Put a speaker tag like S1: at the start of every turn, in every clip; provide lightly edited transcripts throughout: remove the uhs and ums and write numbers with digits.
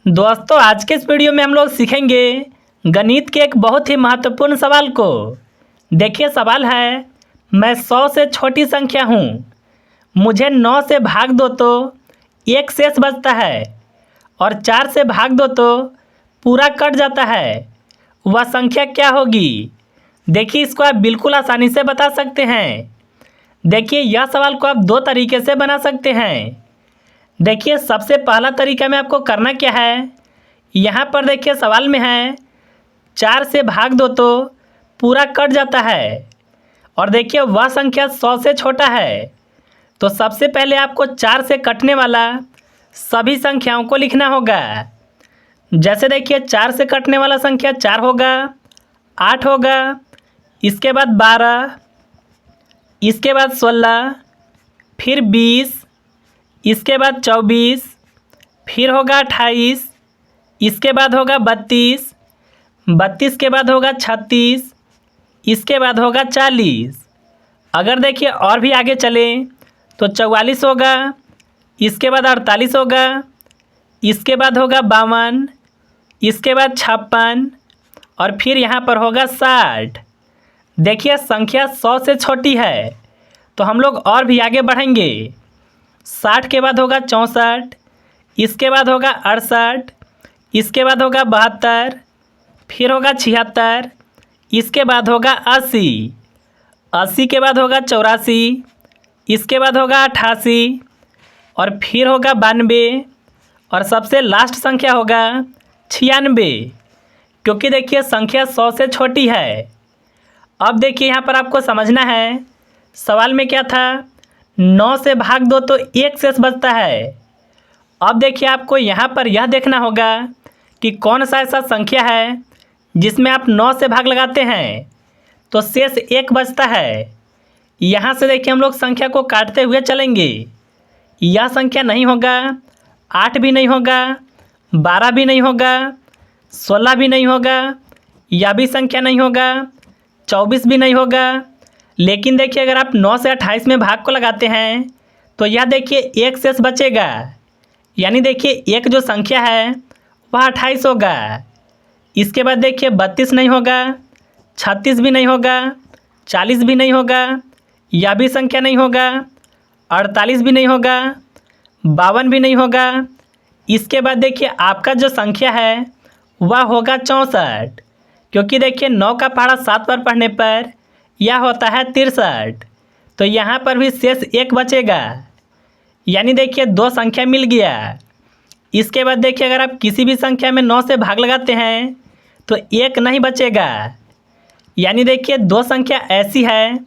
S1: दोस्तों आज के इस वीडियो में हम लोग सीखेंगे गणित के एक बहुत ही महत्वपूर्ण सवाल को। देखिए सवाल है, मैं 100 से छोटी संख्या हूँ, मुझे 9 से भाग दो तो एक शेष बचता है और 4 से भाग दो तो पूरा कट जाता है, वह संख्या क्या होगी। देखिए इसको आप बिल्कुल आसानी से बता सकते हैं। देखिए यह सवाल को आप दो तरीके से बना सकते हैं। देखिए सबसे पहला तरीका में आपको करना क्या है, यहाँ पर देखिए सवाल में है 4 से भाग दो तो पूरा कट जाता है और देखिए वह संख्या 100 से छोटा है। तो सबसे पहले आपको 4 से कटने वाला सभी संख्याओं को लिखना होगा। जैसे देखिए 4 से कटने वाला संख्या 4 होगा, 8 होगा, इसके बाद 12, इसके बाद 16, फिर 20, इसके बाद 24, फिर होगा 28, इसके बाद होगा 32, 32 के बाद होगा 36, इसके बाद होगा 40। अगर देखिए और भी आगे चलें तो 44 होगा, इसके बाद 48 होगा, इसके बाद होगा 52, इसके बाद 56 और फिर यहाँ पर होगा 60। देखिए संख्या 100 से छोटी है तो हम लोग और भी आगे बढ़ेंगे। 60 के बाद होगा 64, इसके बाद होगा 68, इसके बाद होगा 72, फिर होगा 76, इसके बाद होगा 80, 80 के बाद होगा 84, इसके बाद होगा 88 और फिर होगा 92 और सबसे लास्ट संख्या होगा 96, क्योंकि देखिए संख्या 100 से छोटी है। अब देखिए यहाँ पर आपको समझना है सवाल में क्या था, 9 से भाग दो तो एक शेष बचता है। अब देखिए आपको यहाँ पर यह देखना होगा कि कौन सा ऐसा संख्या है जिसमें आप 9 से भाग लगाते हैं तो शेष एक बचता है। यहाँ से देखिए हम लोग संख्या को काटते हुए चलेंगे। यह संख्या नहीं होगा, 8 भी नहीं होगा, 12 भी नहीं होगा, 16 भी नहीं होगा, यह भी संख्या नहीं होगा, 24 भी नहीं होगा। लेकिन देखिए अगर आप 9 से 28 में भाग को लगाते हैं तो यह देखिए एक शेष बचेगा, यानी देखिए एक जो संख्या है वह 28 होगा। इसके बाद देखिए 32 नहीं होगा, 36 भी नहीं होगा, 40 भी नहीं होगा, यह भी संख्या नहीं होगा, 48 भी नहीं होगा, 52 भी नहीं होगा। इसके बाद देखिए आपका जो संख्या है वह होगा 64, क्योंकि देखिए 9 का पहाड़ा 7 बार पढ़ने पर यह होता है 63। तो यहाँ पर भी शेष एक बचेगा, यानी देखिए दो संख्या मिल गया। इसके बाद देखिए अगर आप किसी भी संख्या में 9 से भाग लगाते हैं तो एक नहीं बचेगा, यानी देखिए दो संख्या ऐसी है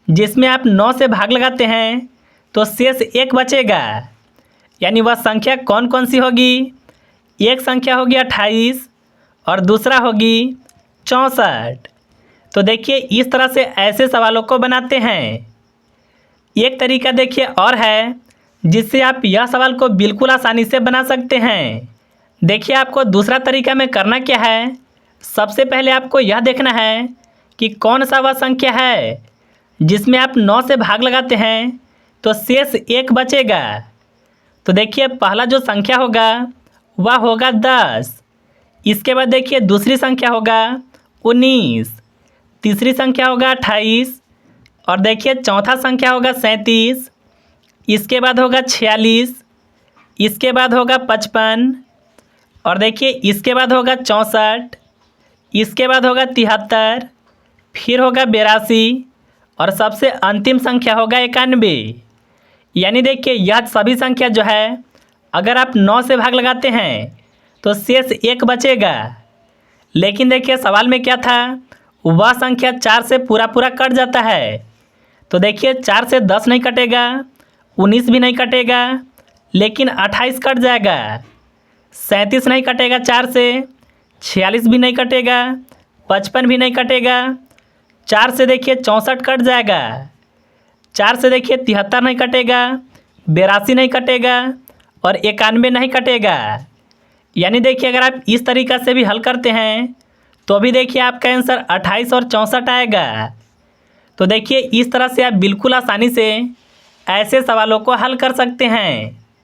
S1: जिसमें आप 9 से भाग लगाते हैं तो शेष एक बचेगा। यानी वह संख्या कौन कौन सी होगी, एक संख्या होगी 28 और दूसरा होगी 64। तो देखिए इस तरह से ऐसे सवालों को बनाते हैं। एक तरीका देखिए और है जिससे आप यह सवाल को बिल्कुल आसानी से बना सकते हैं। देखिए आपको दूसरा तरीका में करना क्या है, सबसे पहले आपको यह देखना है कि कौन सा वह संख्या है जिसमें आप 9 से भाग लगाते हैं तो शेष एक बचेगा। तो देखिए पहला जो संख्या होगा वह होगा 10, इसके बाद देखिए दूसरी संख्या होगा 19, तीसरी संख्या होगा 28 और देखिए चौथा संख्या होगा 37, इसके बाद होगा 46, इसके बाद होगा 55 और देखिए इसके बाद होगा 64, इसके बाद होगा 73, फिर होगा 82 और सबसे अंतिम संख्या होगा 91। यानी देखिए यह सभी संख्या जो है अगर आप 9 से भाग लगाते हैं तो शेष एक बचेगा। लेकिन देखिए सवाल में क्या था, वह संख्या 4 से पूरा कट जाता है। तो देखिए 4 से 10 नहीं कटेगा, 19 भी नहीं कटेगा, लेकिन 28 कट जाएगा, 37 नहीं कटेगा 4 से, 46 भी नहीं कटेगा, 55 भी नहीं कटेगा, 4 से देखिए 64 कट जाएगा, 4 से देखिए 73 नहीं कटेगा, 82 नहीं कटेगा और 91 नहीं कटेगा। यानी देखिए अगर आप इस तरीक़ा से भी हल करते हैं तो भी देखिए आपका आंसर 28 और 64 आएगा। तो देखिए इस तरह से आप बिल्कुल आसानी से ऐसे सवालों को हल कर सकते हैं।